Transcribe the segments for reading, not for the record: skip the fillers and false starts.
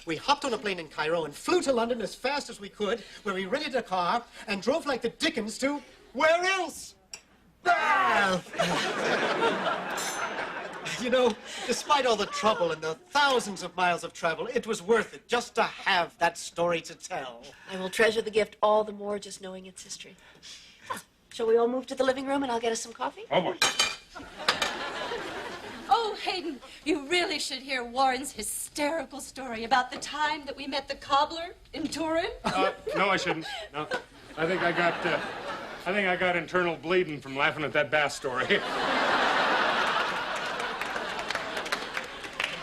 We hopped on a plane in Cairo and flew to London as fast as we could, where we rented a car and drove like the Dickens to... Where else? Bath! You know, despite all the trouble and the thousands of miles of travel, it was worth it just to have that story to tell. I will treasure the gift all the more just knowing its history. Shall we all move to the living room and I'll get us some coffee? Oh, boy. Oh, Hayden, you really should hear Warren's hysterical story about the time that we met the cobbler in Turin. No, I shouldn't. No, I think I got internal bleeding from laughing at that bath story.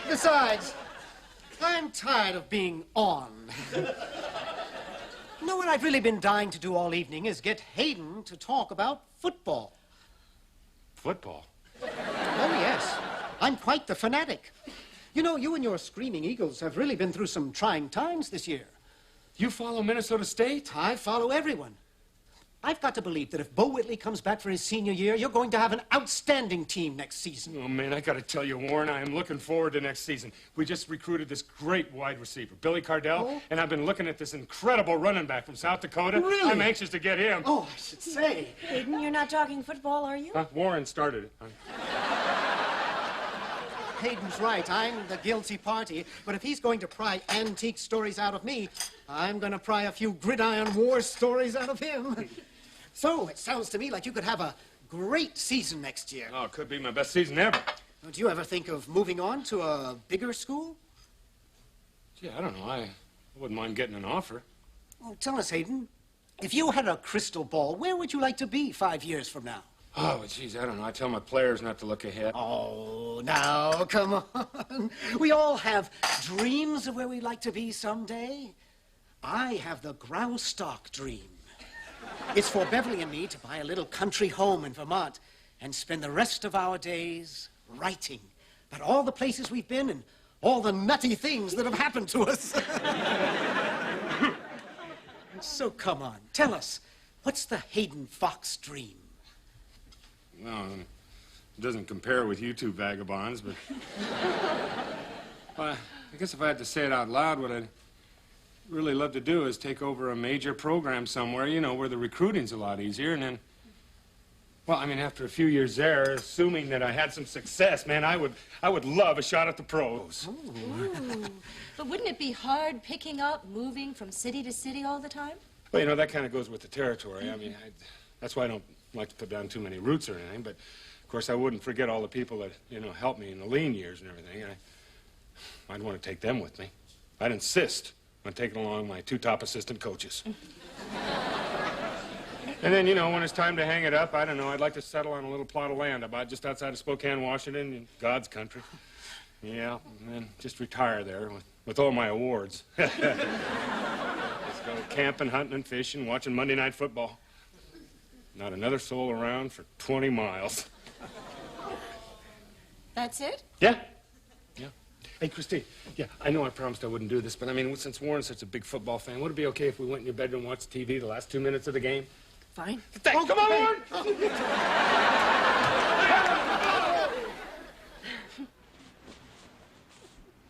Besides, I'm tired of being on. You know what I've really been dying to do all evening is get Hayden to talk about football. Football? Oh, yes. I'm quite the fanatic. You know, you and your Screaming Eagles have really been through some trying times this year. You follow Minnesota State? I follow everyone. I've got to believe that if Bo Whitley comes back for his senior year, you're going to have an outstanding team next season. Oh, man, I got to tell you, Warren, I am looking forward to next season. We just recruited this great wide receiver, Billy Cardell, and I've been looking at this incredible running back from South Dakota. Really? I'm anxious to get him. Oh, I should say. Hayden, you're not talking football, are you? Warren started it. Hayden's right. I'm the guilty party. But if he's going to pry antique stories out of me, I'm going to pry a few gridiron war stories out of him. So, it sounds to me like you could have a great season next year. Oh, it could be my best season ever. Do you ever think of moving on to a bigger school? Gee, I don't know. I wouldn't mind getting an offer. Oh, tell us, Hayden, if you had a crystal ball, where would you like to be 5 years from now? Oh, well, geez, I don't know. I tell my players not to look ahead. Oh, now, come on. We all have dreams of where we'd like to be someday. I have the Graustock dream. It's for Beverly and me to buy a little country home in Vermont and spend the rest of our days writing about all the places we've been and all the nutty things that have happened to us. So come on, tell us, what's the Hayden Fox dream? Well, it doesn't compare with you two vagabonds, but... Well, I guess if I had to say it out loud, what I'd really love to do is take over a major program somewhere, you know, where the recruiting's a lot easier, and then... Well, I mean, after a few years there, assuming that I had some success, man, I would love a shot at the pros. Ooh. But wouldn't it be hard picking up, moving from city to city all the time? Well, you know, that kind of goes with the territory. I mean, that's why I don't like to put down too many roots or anything, but, of course, I wouldn't forget all the people that, you know, helped me in the lean years and everything. I'd want to take them with me. I'd insist on taking along my two top assistant coaches. And then, you know, when it's time to hang it up, I don't know, I'd like to settle on a little plot of land about just outside of Spokane, Washington, in God's country. Yeah, and then just retire there with all my awards. Just go camping, hunting, and fishing, watching Monday Night Football. Not another soul around for 20 miles. That's it? Yeah. Yeah. Hey, Christine, yeah, I know I promised I wouldn't do this, but I mean, since Warren's such a big football fan, would it be okay if we went in your bedroom and watched TV the last 2 minutes of the game? Fine. Thanks. Come on, Warren!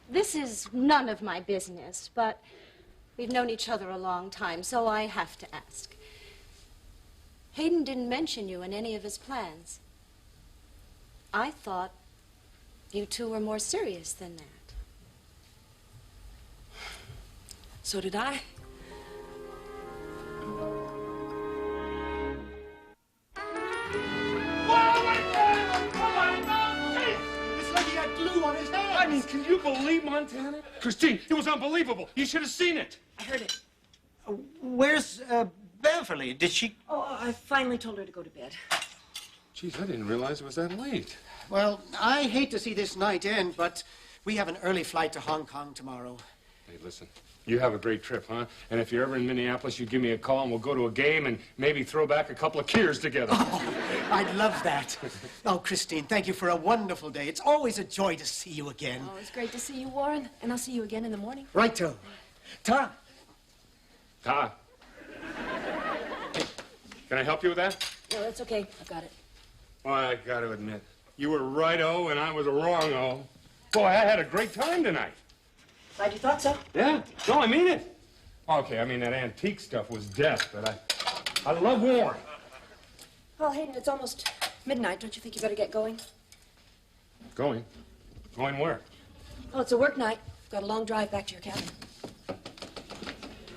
This is none of my business, but we've known each other a long time, so I have to ask. Hayden didn't mention you in any of his plans. I thought you two were more serious than that. So did I. It's like he had glue on his hands. I mean, can you believe Montana? Christine, it was unbelievable. You should have seen it. I heard it. Where's Beverly? Did she... Oh, I finally told her to go to bed. Geez, I didn't realize it was that late. Well, I hate to see this night end, but we have an early flight to Hong Kong tomorrow. Hey, listen, you have a great trip, huh? And if you're ever in Minneapolis, you give me a call and we'll go to a game and maybe throw back a couple of Kiers together. Oh, I'd love that. Oh, Christine, thank you for a wonderful day. It's always a joy to see you again. Oh, it's great to see you, Warren. And I'll see you again in the morning. Righto. Ta. Ta. Hey, can I help you with that? No, that's okay. I've got it. Well, I got to admit, you were right-o and I was a wrong-o. Boy, I had a great time tonight. Glad you thought so. Yeah. No, I mean it. Okay, I mean, that antique stuff was death, but I love Warren. Well, Hayden, it's almost midnight. Don't you think you better get going? Going? Going where? Oh, it's a work night. Got a long drive back to your cabin.